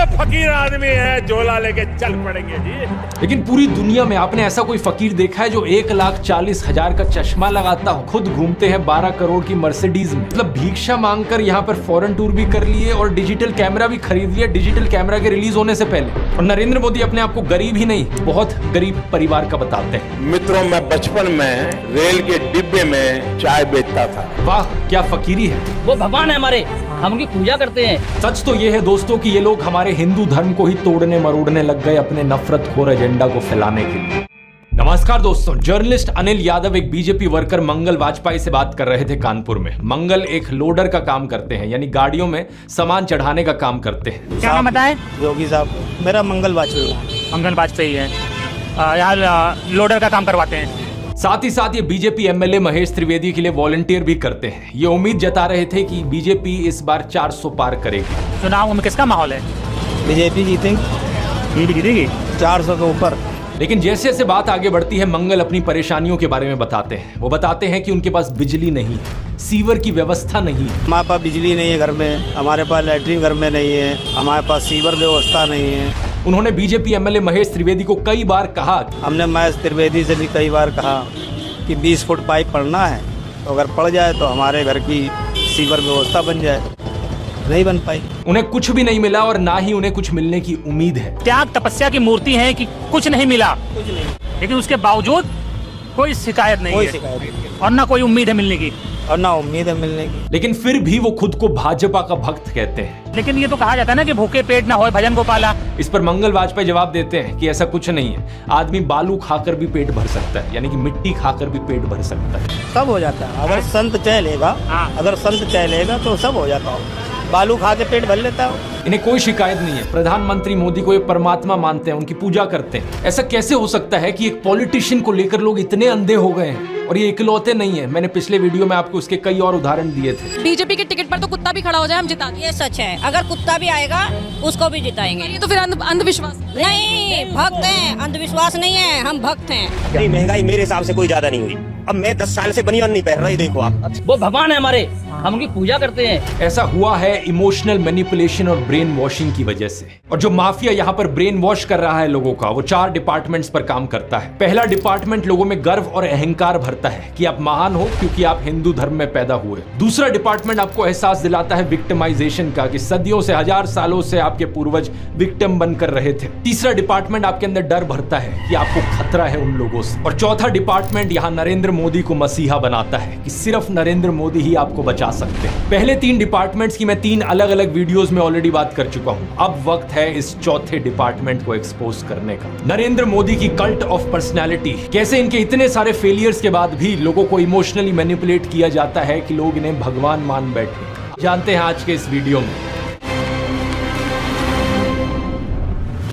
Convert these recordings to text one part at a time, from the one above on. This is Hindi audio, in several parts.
फकीर आदमी है, झोला लेके चल पड़ेंगे जी। लेकिन पूरी दुनिया में आपने ऐसा कोई फकीर देखा है जो 1,40,000 का चश्मा लगाता हो, खुद घूमते हैं 12 करोड़ की मर्सिडीज में, मतलब भिक्षा मांगकर यहाँ पर फॉरेन टूर भी कर लिए और डिजिटल कैमरा भी खरीद लिया डिजिटल कैमरा के रिलीज होने से पहले। और नरेंद्र मोदी अपने आप को गरीब ही नहीं, बहुत गरीब परिवार का बताते हैं। मित्रों, मैं बचपन में रेल के डिब्बे में चाय बेचता था। वाह, क्या फकीरी है। वो भगवान है हमारे, हम उनकी पूजा करते हैं। सच तो ये है दोस्तों कि ये लोग हमारे हिंदू धर्म को ही तोड़ने मरोड़ने लग गए अपने नफरतखोर एजेंडा को फैलाने के लिए। नमस्कार दोस्तों, जर्नलिस्ट अनिल यादव एक बीजेपी वर्कर मंगल वाजपेयी से बात कर रहे थे कानपुर में। मंगल एक लोडर का काम करते हैं, यानी गाड़ियों में सामान चढ़ाने का काम करते हैं। क्या नाम बताएं? योगी साहब, मेरा मंगल वाजपेयी। मंगल वाजपेयी है, यहाँ लोडर का काम करवाते हैं। साथ ही साथ ये बीजेपी एमएलए महेश त्रिवेदी के लिए वॉलंटियर भी करते हैं। ये उम्मीद जता रहे थे कि बीजेपी इस बार 400 पार करेगी। चुनाव में किसका माहौल है? बीजेपी जीतेंगी, बीजेपी जीतेगी 400 के ऊपर। लेकिन जैसे जैसे बात आगे बढ़ती है, मंगल अपनी परेशानियों के बारे में बताते हैं। वो बताते हैं कि उनके पास बिजली नहीं है, सीवर की व्यवस्था नहीं है। हमारे पास बिजली नहीं है घर में, हमारे पास लैट्रिन घर में नहीं है, हमारे पास सीवर व्यवस्था नहीं है। उन्होंने बीजेपी एमएलए महेश त्रिवेदी को कई बार कहा, हमने महेश त्रिवेदी से भी कई बार कहा कि 20 फुट पाइप पड़ना है, तो अगर पड़ जाए तो हमारे घर की सीवर व्यवस्था बन जाए। नहीं बन पाई। उन्हें कुछ भी नहीं मिला और ना ही उन्हें कुछ मिलने की उम्मीद है। त्याग तपस्या की मूर्ति है कि कुछ नहीं मिला, लेकिन उसके बावजूद कोई शिकायत नहीं है और ना कोई उम्मीद है मिलने की, और ना उम्मीद है मिलने की। लेकिन फिर भी वो खुद को भाजपा का भक्त कहते हैं। लेकिन ये तो कहा जाता है ना कि भूखे पेट ना होए भजन गोपाला। इस पर मंगल वाजपेयी जवाब देते हैं कि ऐसा कुछ नहीं है। आदमी बालू खाकर भी पेट भर सकता है, यानी कि मिट्टी खाकर भी पेट भर सकता है। सब हो जाता है अगर संत चलेगा। अगर संत चलेगा तो सब हो जाता है। बालू खा के पेट भर लेता है। इन्हें कोई शिकायत नहीं है। प्रधानमंत्री मोदी को ये परमात्मा मानते हैं, उनकी पूजा करते हैं। ऐसा कैसे हो सकता है कि एक पॉलिटिशियन को लेकर लोग इतने अंधे हो गए हैं? और ये इकलौते नहीं है, मैंने पिछले वीडियो में आपको उसके कई और उदाहरण दिए थे। बीजेपी के टिकट पर तो कुत्ता भी खड़ा हो जाए हम जिता देंगे। ये सच है, अगर कुत्ता भी आएगा उसको भी जिताएंगे। ये तो फिर अंधविश्वास नहीं, भक्त हैं, अंधविश्वास नहीं है, हम भक्त हैं। नहीं, महंगाई मेरे हिसाब से कोई ज्यादा नहीं हुई। अब मैं 10 साल से बनियान नहीं पहन रही, देखो आप। वो भगवान है हमारे, हम उनकी पूजा करते हैं। ऐसा हुआ है इमोशनल मैनिपुलेशन और ब्रेन वॉशिंग की वजह से। और जो माफिया यहाँ पर ब्रेन वॉश कर रहा है लोगों का, वो 4 डिपार्टमेंट्स पर काम करता है। पहला डिपार्टमेंट लोगों में गर्व और अहंकार भरता है कि आप महान हो क्योंकि आप हिंदू धर्म में पैदा हुए। दूसरा डिपार्टमेंट आपको एहसास दिलाता है विक्टिमाइजेशन का, कि सदियों से, 1000 सालों से आपके पूर्वज विक्टिम बनकर रहे थे। तीसरा डिपार्टमेंट आपके अंदर डर भरता है कि आपको खतरा है उन लोगों से। और चौथा डिपार्टमेंट यहाँ नरेंद्र मोदी को मसीहा बनाता है कि सिर्फ नरेंद्र मोदी ही आपको बचा सकते हैं। पहले 3 डिपार्टमेंट्स की मैं 3 अलग अलग वीडियोस में ऑलरेडी बात कर चुका हूं। अब वक्त है इस चौथे डिपार्टमेंट को एक्सपोज करने का। नरेंद्र मोदी की कल्ट ऑफ पर्सनैलिटी, कैसे इनके इतने सारे फेलियर्स के बाद भी लोगों को इमोशनली मैनिपुलेट किया जाता है कि लोग इन्हें भगवान मान बैठे। जानते हैं आज के इस वीडियो में।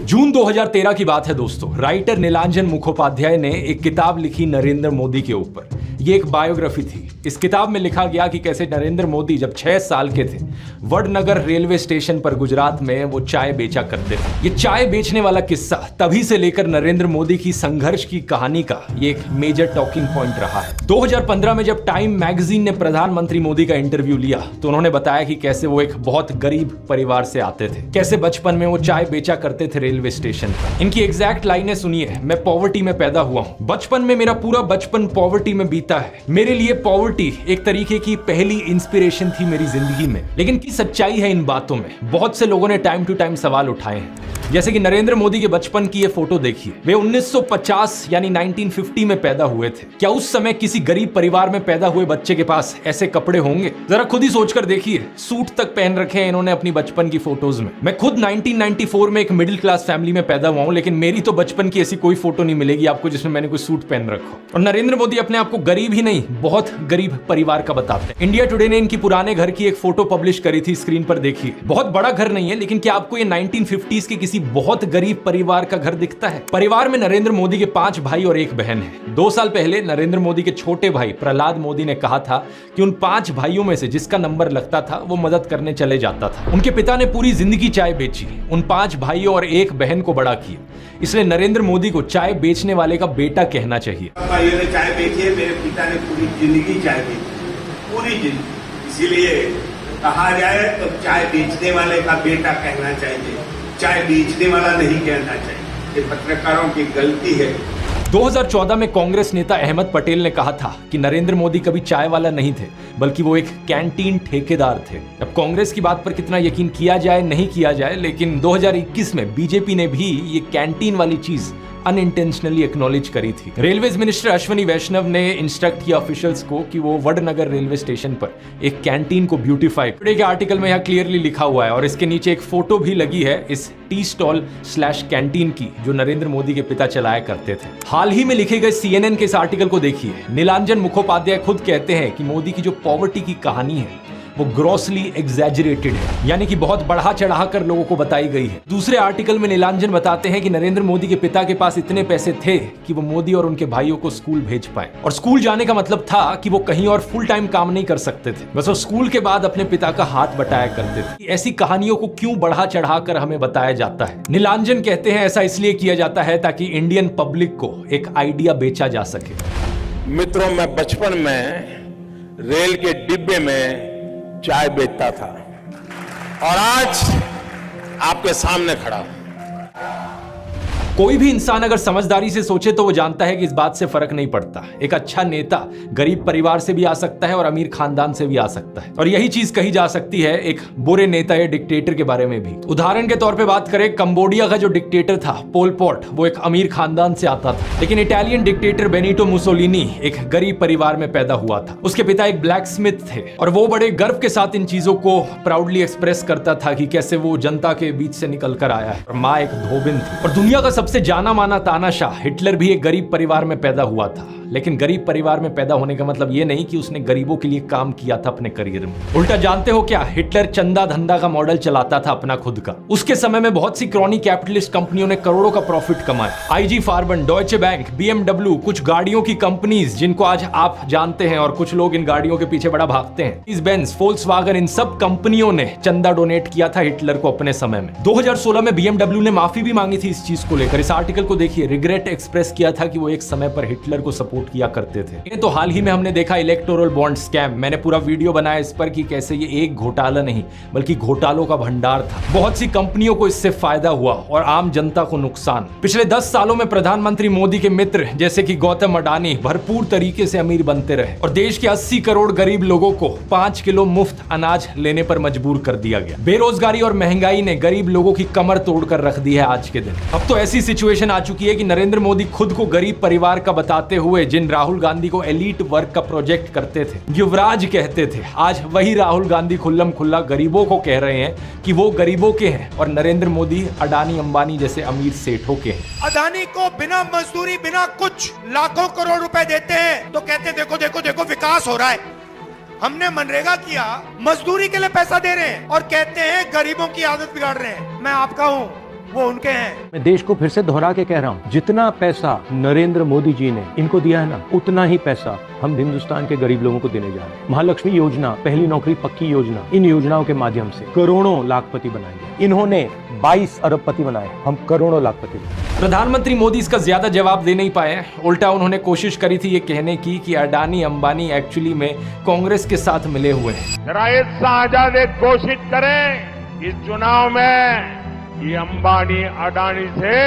जून 2013 की बात है दोस्तों। राइटर नीलांजन मुखोपाध्याय ने एक किताब लिखी नरेंद्र मोदी के ऊपर। ये एक बायोग्राफी थी। इस किताब में लिखा गया कि कैसे नरेंद्र मोदी जब 6 साल के थे, वडनगर रेलवे स्टेशन पर गुजरात में वो चाय बेचा करते थे। ये चाय बेचने वाला किस्सा तभी से लेकर नरेंद्र मोदी की संघर्ष की कहानी का ये एक मेजर टॉकिंग पॉइंट रहा है। 2015 में जब टाइम मैगजीन ने प्रधानमंत्री मोदी का इंटरव्यू लिया तो उन्होंने बताया कि कैसे वो एक बहुत गरीब परिवार से आते थे, कैसे बचपन में वो चाय बेचा करते थे रेलवे स्टेशन पर। इनकी एग्जैक्ट लाइनें सुनिए। मैं पॉवर्टी में पैदा हुआ हूँ, बचपन में मेरा पूरा बचपन पॉवर्टी में बीता है। मेरे लिए पॉवर्टी एक तरीके की पहली इंस्पिरेशन थी मेरी जिंदगी में। लेकिन की सच्चाई है इन बातों में? बहुत से लोगों ने टाइम टू टाइम सवाल उठाए हैं। जैसे कि नरेंद्र मोदी के बचपन की ये फोटो देखिए। वे 1950 यानी 1950 में पैदा हुए थे। क्या उस समय किसी गरीब परिवार में पैदा हुए बच्चे के पास ऐसे कपड़े होंगे? जरा खुद ही सोचकर देखिए। सूट तक पहन रखे हैं इन्होंने अपनी बचपन की फोटोज में। मैं खुद 1994 में एक मिडिल क्लास फैमिली में पैदा हुआ हूं, लेकिन मेरी तो बचपन की ऐसी कोई फोटो नहीं मिलेगी आपको जिसमें मैंने कोई सूट पहन रखा हो। और नरेंद्र मोदी अपने आप को गरीब ही नहीं, बहुत गरीब परिवार का बताते हैं। इंडिया टुडे ने इनकी पुराने घर की एक फोटो पब्लिश करी थी, स्क्रीन पर देखिए। बहुत बड़ा घर नहीं है, लेकिन क्या आपको ये 1950s के किसी बहुत गरीब परिवार का घर दिखता है? परिवार में नरेंद्र मोदी के 5 भाई और 1 बहन है। 2 साल पहले नरेंद्र मोदी के छोटे भाई प्रहलाद मोदी ने कहा था कि उन 5 भाइयों में से जिसका नंबर लगता था वो मदद करने चले जाता था। उनके पिता ने पूरी जिंदगी चाय बेची, उन 5 भाइयों और 1 बहन को बड़ा किया। इसलिए नरेंद्र मोदी को चाय बेचने वाले का बेटा कहना चाहिए। भाइयों ने चाय बेची है, मेरे पिता ने पूरी जिंदगी चाय बेची, पूरी जिंदगी। इसीलिए कहा जाए तो चाय बेचने वाले का बेटा कहना चाहिए। चाय बेचने वाला नहीं कहना चाहिए, ये पत्रकारों की गलती है। 2014 में कांग्रेस नेता अहमद पटेल ने कहा था कि नरेंद्र मोदी कभी चाय वाला नहीं थे, बल्कि वो एक कैंटीन ठेकेदार थे। अब कांग्रेस की बात पर कितना यकीन किया जाए नहीं किया जाए, लेकिन 2021 में बीजेपी ने भी ये कैंटीन वाली चीज अनइंटेंशनली एक्नॉलेज करी थी। रेलवेज मिनिस्टर अश्विनी वैष्णव ने इंस्ट्रक्ट किया ऑफिशियल्स को कि वो वडनगर रेलवे स्टेशन पर एक कैंटीन को ब्यूटीफाई। टुडे के आर्टिकल में यहाँ क्लियरली लिखा हुआ है और इसके नीचे एक फोटो भी लगी है इस टी स्टॉल / कैंटीन की जो नरेंद्र मोदी के पिता चलाया करते थे। हाल ही में लिखे गए CNN के इस आर्टिकल को देखिए। नीलांजन मुखोपाध्याय खुद कहते हैं कि मोदी की जो पॉवर्टी की कहानी है वो ग्रॉसली एग्जैजरेटेड है, यानी कि बहुत बढ़ा चढ़ा कर लोगों को बताई गई है। दूसरे आर्टिकल में नीलांजन बताते हैं कि नरेंद्र मोदी के पिता के पास इतने पैसे थे कि वो मोदी और उनके भाइयों को स्कूल भेज पाए, और स्कूल जाने का मतलब था कि वो कहीं और फुल टाइम काम नहीं कर सकते थे, बस वो स्कूल के बाद अपने पिता का हाथ बटाया करते थे। ऐसी कहानियों को क्यों बढ़ा चढ़ा कर हमें बताया जाता है? नीलांजन कहते हैं ऐसा इसलिए किया जाता है ताकि इंडियन पब्लिक को एक आइडिया बेचा जा सके। मित्रों, मैं बचपन में रेल के डिब्बे में चाय बेचता था और आज आपके सामने खड़ा हूं। कोई भी इंसान अगर समझदारी से सोचे तो वो जानता है कि इस बात से फर्क नहीं पड़ता। एक अच्छा नेता गरीब परिवार से भी आ सकता है और अमीर खानदान से भी आ सकता है, और यही चीज कही जा सकती है एक बुरे नेता या डिक्टेटर के बारे में भी। उदाहरण के तौर पे बात करें, कंबोडिया का जो डिक्टेटर था पोल पॉट, वो एक अमीर खानदान से आता था, लेकिन इटालियन डिक्टेटर बेनिटो मुसोलिनी एक गरीब परिवार में पैदा हुआ था। उसके पिता एक ब्लैक स्मिथ थे और वो बड़े गर्व के साथ इन चीजों को प्राउडली एक्सप्रेस करता था कि कैसे वो जनता के बीच से निकल कर आया है। और माँ एक धोबिन थी। और दुनिया का सबसे जाना माना तानाशाह हिटलर भी एक गरीब परिवार में पैदा हुआ था, लेकिन गरीब परिवार में पैदा होने का मतलब ये नहीं कि उसने गरीबों के लिए काम किया था अपने करियर में। उल्टा जानते हो क्या, हिटलर चंदा धंधा का मॉडल चलाता था अपना खुद का। उसके समय में बहुत सी क्रॉनी कैपिटलिस्ट कंपनियों ने करोड़ों का प्रॉफिट कमाया। IG फार्बन, डॉयचे बैंक, BMW, कुछ गाड़ियों की कंपनीज जिनको आज आप जानते हैं और कुछ लोग इन गाड़ियों के पीछे बड़ा भागते हैं, बेंज, फोल्क्सवागन, इन सब कंपनियों ने चंदा डोनेट किया था हिटलर को अपने समय में। 2016 में BMW ने माफी भी मांगी थी इस चीज को लेकर। इस आर्टिकल को देखिए, रिग्रेट एक्सप्रेस किया था कि वो एक समय पर हिटलर को सपोर्ट किया करते थे। ये तो हाल ही में हमने देखा इलेक्टोरल बॉन्ड स्कैम। मैंने पूरा वीडियो बनाया इस पर कि कैसे ये एक घोटाला नहीं बल्कि घोटालों का भंडार था। बहुत सी कंपनियों को इससे फायदा हुआ और आम जनता को नुकसान। पिछले 10 सालों में प्रधानमंत्री मोदी के मित्र जैसे कि गौतम अडानी भरपूर तरीके से अमीर बनते रहे और देश के 80 करोड़ गरीब लोगों को 5 किलो मुफ्त अनाज लेने पर मजबूर कर दिया गया। बेरोजगारी और महंगाई ने गरीब लोगों की कमर तोड़कर रख दी है आज के दिन। अब तो ऐसी सिचुएशन आ चुकी है कि नरेंद्र मोदी खुद को गरीब परिवार का बताते हुए जिन राहुल गांधी को एलीट वर्क का प्रोजेक्ट करते थे, युवराज कहते थे, आज वही राहुल गांधी खुल्लम खुल्ला गरीबों को कह रहे हैं कि वो गरीबों के हैं और नरेंद्र मोदी अडानी अंबानी जैसे अमीर सेठों के हैं। अडानी को बिना मजदूरी बिना कुछ लाखों करोड़ रुपए देते हैं तो कहते देखो देखो देखो विकास हो रहा है। हमने मनरेगा किया, मजदूरी के लिए पैसा दे रहे हैं और कहते हैं गरीबों की आदत बिगाड़ रहे हैं। मैं आपका हूं, वो उनके हैं। मैं देश को फिर से दोहरा के कह रहा हूँ, जितना पैसा नरेंद्र मोदी जी ने इनको दिया है ना, उतना ही पैसा हम हिंदुस्तान के गरीब लोगों को देने जा रहे हैं। महालक्ष्मी योजना, पहली नौकरी पक्की योजना, इन योजनाओं के माध्यम से करोड़ों लाखपति बनाएंगे। इन्होंने 22 अरबपति बनाए, हम करोड़ों लाखपति बनाए। प्रधानमंत्री मोदी इसका ज्यादा जवाब दे नहीं पाए। उल्टा उन्होंने कोशिश करी थी ये कहने की कि अडानी अंबानी एक्चुअली में कांग्रेस के साथ मिले हुए हैं। जरा ये शाहजादे कोशिश करें इस चुनाव में ये अंबानी अडानी से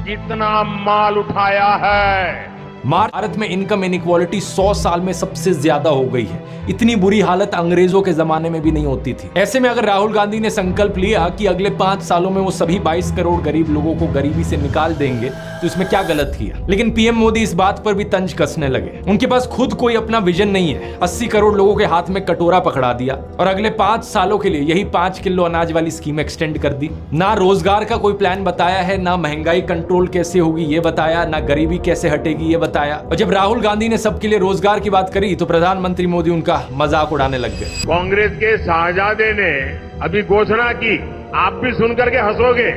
कितना माल उठाया है। भारत में इनकम इनइक्वालिटी 100 साल में सबसे ज्यादा हो गई है। इतनी बुरी हालत अंग्रेजों के जमाने में भी नहीं होती थी। ऐसे में अगर राहुल गांधी ने संकल्प लिया कि अगले 5 सालों में वो सभी 22 करोड़ गरीब लोगों को गरीबी से निकाल देंगे तो इसमें क्या गलत किया। लेकिन पीएम मोदी इस बात पर भी तंज कसने लगे। उनके पास खुद कोई अपना विजन नहीं है। 80 करोड़ लोगों के हाथ में कटोरा पकड़ा दिया और अगले 5 सालों के लिए यही 5 किलो अनाज वाली स्कीम एक्सटेंड कर दी। ना रोजगार का कोई प्लान बताया है, ना महंगाई कंट्रोल कैसे होगी ये बताया, ना गरीबी कैसे हटेगी ये बताया। और जब राहुल गांधी ने सबके लिए रोजगार की बात करी तो प्रधानमंत्री मोदी उनका मजाक उड़ाने लग गए। कांग्रेस के शाहजादे ने अभी घोषणा की, आप भी सुनकर के हंसोगे।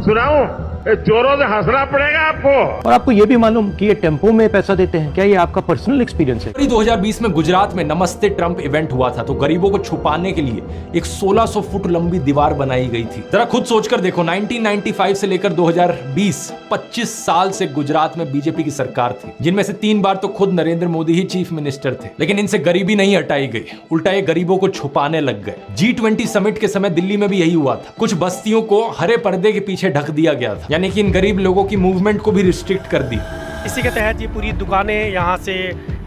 सुनाऊं? जोरों से हंसना पड़ेगा आपको। और आपको ये भी मालूम कि ये टेम्पो में पैसा देते हैं, क्या ये आपका पर्सनल एक्सपीरियंस है? 2020 में गुजरात में नमस्ते ट्रंप इवेंट हुआ था, तो गरीबों को छुपाने के लिए एक 1600 फुट लंबी दीवार बनाई गई थी। जरा खुद सोचकर देखो, 1995 से लेकर 2020 25 साल से गुजरात में बीजेपी की सरकार थी, जिनमें से 3 बार तो खुद नरेंद्र मोदी ही चीफ मिनिस्टर थे, लेकिन इनसे गरीबी नहीं हटाई गई, उल्टा ये गरीबों को छुपाने लग गए। G20 समिट के समय दिल्ली में भी यही हुआ था। कुछ बस्तियों को हरे पर्दे के पीछे ढक दिया गया था, यानी कि इन गरीब लोगों की मूवमेंट को भी रिस्ट्रिक्ट कर दिया। इसी के तहत ये पूरी दुकानें यहाँ से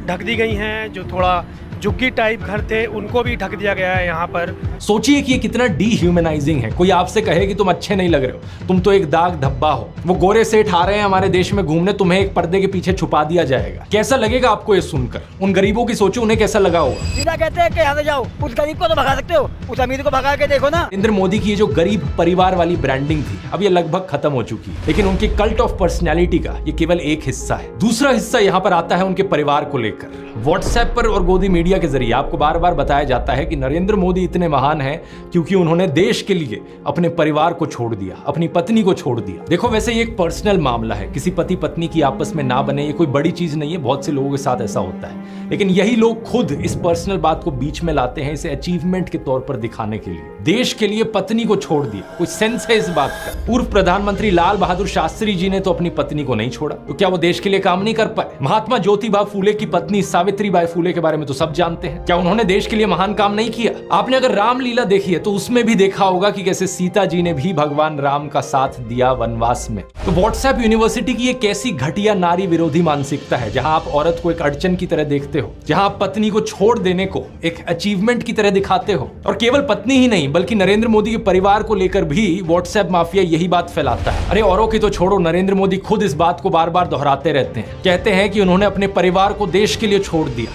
ढक दी गई हैं। जो थोड़ा झुग्गी टाइप घर थे उनको भी ढक दिया गया है यहाँ पर। सोचिए कि ये कितना डीह्यूमनाइजिंग है। कोई आपसे कहे कि तुम अच्छे नहीं लग रहे हो, तुम तो एक दाग धब्बा हो, वो गोरे सेठ आ रहे हैं हमारे देश में घूमने, तुम्हें एक पर्दे के पीछे छुपा दिया जाएगा। कैसा लगेगा आपको ये सुनकर? उन गरीबों की सोचो, उन्हें कैसा लगा होगा। सीधा कहते हैं कि यहाँ से जाओ, उस गरीब को तो भगा सकते हो, उस अमीर को भगा के देखो ना। नरेंद्र मोदी की ये जो गरीब परिवार वाली ब्रांडिंग थी, अब ये लगभग खत्म हो चुकी है, लेकिन उनके कल्ट ऑफ पर्सनैलिटी का ये केवल एक हिस्सा है। दूसरा हिस्सा यहाँ पर आता है उनके परिवार को लेकर। व्हाट्सएप पर और गोदी मीडिया के जरिए आपको बार बार बताया जाता है कि नरेंद्र मोदी इतने महान हैं क्योंकि उन्होंने देश के लिए अपने परिवार को छोड़ दिया, अपनी पत्नी को छोड़ दिया। देखो, वैसे ये एक पर्सनल मामला है, किसी पति पत्नी की आपस में ना बने, ये कोई बड़ी चीज नहीं है, बहुत से लोगों के साथ ऐसा होता है, लेकिन यही लोग खुद इस पर्सनल बात को बीच में लाते हैं, इसे अचीवमेंट के तौर पर दिखाने के लिए। देश के लिए पत्नी को छोड़ दिया, कोई सेंस है इस बात का? पूर्व प्रधानमंत्री लाल बहादुर शास्त्री जी ने तो अपनी पत्नी को नहीं छोड़ा, तो क्या वो देश के लिए काम नहीं कर पाए? महात्मा ज्योतिबा फूले की पत्नी सावित्रीबाई फूले के बारे में तो सब जानते हैं, क्या उन्होंने देश के लिए महान काम नहीं किया? आपने अगर रामलीला देखी है तो उसमें भी देखा होगा कि कैसे सीता जी ने भी भगवान राम का साथ दिया वनवास में। तो व्हाट्सएप यूनिवर्सिटी की एक ऐसी घटिया नारी विरोधी मानसिकता है, जहां आप औरत को एक अड़चन की तरह देखते हो, जहां आप पत्नी को छोड़ देने को एक अचीवमेंट की तरह दिखाते हो। और केवल पत्नी ही नहीं, बल्कि नरेंद्र मोदी के परिवार को लेकर भी व्हाट्सएप माफिया यही बात फैलाता है। अरे औरों की तो छोड़ो, नरेंद्र मोदी खुद इस बात को बार बार दोहराते रहते हैं, कहते हैं कि उन्होंने अपने परिवार को देश के लिए छोड़ दिया।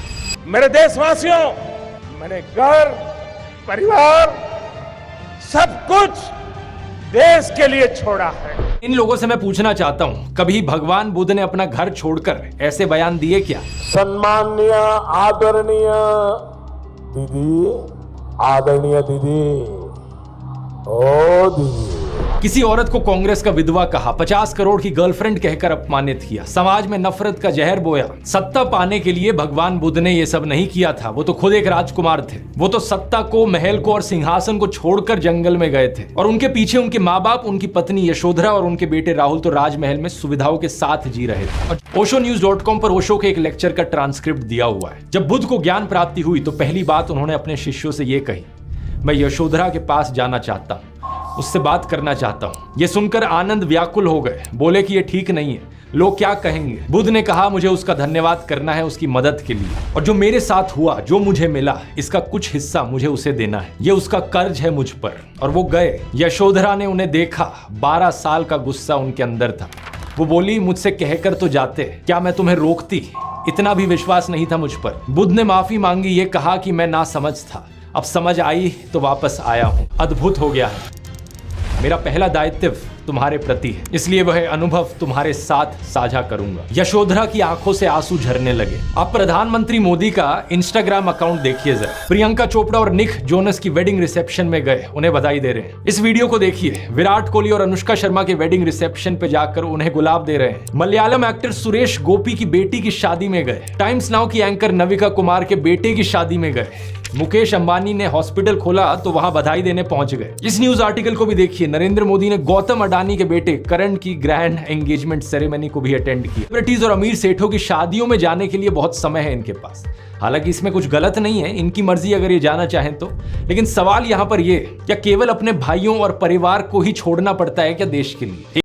मेरे देशवासियों, मैंने घर, परिवार, सब कुछ देश के लिए छोड़ा है। इन लोगों से मैं पूछना चाहता हूं, कभी भगवान बुद्ध ने अपना घर छोड़कर ऐसे बयान दिए क्या? सम्माननीय आदरणीय दीदी, आदरणीय दीदी, ओ दीदी। किसी औरत को कांग्रेस का विधवा कहा, 50 करोड़ की गर्लफ्रेंड कहकर अपमानित किया, समाज में नफरत का जहर बोया। सत्ता पाने के लिए भगवान बुद्ध ने ये सब नहीं किया था, वो तो खुद एक राजकुमार थे। वो तो सत्ता को, महल को और सिंहासन को छोड़कर जंगल में गए थे, और उनके पीछे उनके माँ बाप, उनकी पत्नी यशोधरा और उनके बेटे राहुल तो राजमहल में सुविधाओं के साथ जी रहे थे। और oshonews.com पर ओशो के एक लेक्चर का ट्रांसक्रिप्ट दिया हुआ है। जब बुद्ध को ज्ञान प्राप्ति हुई तो पहली बात उन्होंने अपने शिष्यों से ये कही, मैं यशोधरा के पास जाना चाहता हूँ, उससे बात करना चाहता हूं। ये सुनकर आनंद व्याकुल हो गए, बोले कि ये ठीक नहीं है, लोग क्या कहेंगे। बुद्ध ने कहा, मुझे उसका धन्यवाद करना है उसकी मदद के लिए, और जो मेरे साथ हुआ, जो मुझे मिला, इसका कुछ हिस्सा मुझे उसे देना है, ये उसका कर्ज है मुझ पर। और वो गए। यशोधरा ने उन्हें देखा, 12 साल का गुस्सा उनके अंदर था। वो बोली, मुझसे कहकर तो जाते, क्या मैं तुम्हें रोकती? इतना भी विश्वास नहीं था मुझ पर। बुद्ध ने माफी मांगी, ये कहा कि मैं नासमझ था, अब समझ आई तो वापस आया हूं। अद्भुत हो गया है। मेरा पहला दायित्व तुम्हारे प्रति है, इसलिए वह अनुभव तुम्हारे साथ साझा करूंगा। यशोधरा की आंखों से आंसू झरने लगे। आप प्रधानमंत्री मोदी का इंस्टाग्राम अकाउंट देखिए जरा। प्रियंका चोपड़ा और निक जोनस की वेडिंग रिसेप्शन में गए, उन्हें बधाई दे रहे हैं। इस वीडियो को देखिए, विराट कोहली और अनुष्का शर्मा के वेडिंग रिसेप्शन पे जाकर उन्हें गुलाब दे रहे हैं। मलयालम एक्टर सुरेश गोपी की बेटी की शादी में गए। टाइम्स नाउ की एंकर नविका कुमार के बेटे की शादी में गए। मुकेश अंबानी ने हॉस्पिटल खोला तो वहां बधाई देने पहुंच गए। इस न्यूज आर्टिकल को भी देखिए। नरेंद्र मोदी ने गौतम अडानी के बेटे करण की ग्रैंड एंगेजमेंट सेरेमनी को भी अटेंड किया। सेलिब्रिटीज और अमीर सेठों की शादियों में जाने के लिए बहुत समय है इनके पास। हालांकि इसमें कुछ गलत नहीं है, इनकी मर्जी अगर ये जाना चाहें तो। लेकिन सवाल यहां पर ये, क्या केवल अपने भाइयों और परिवार को ही छोड़ना पड़ता है क्या देश के लिए?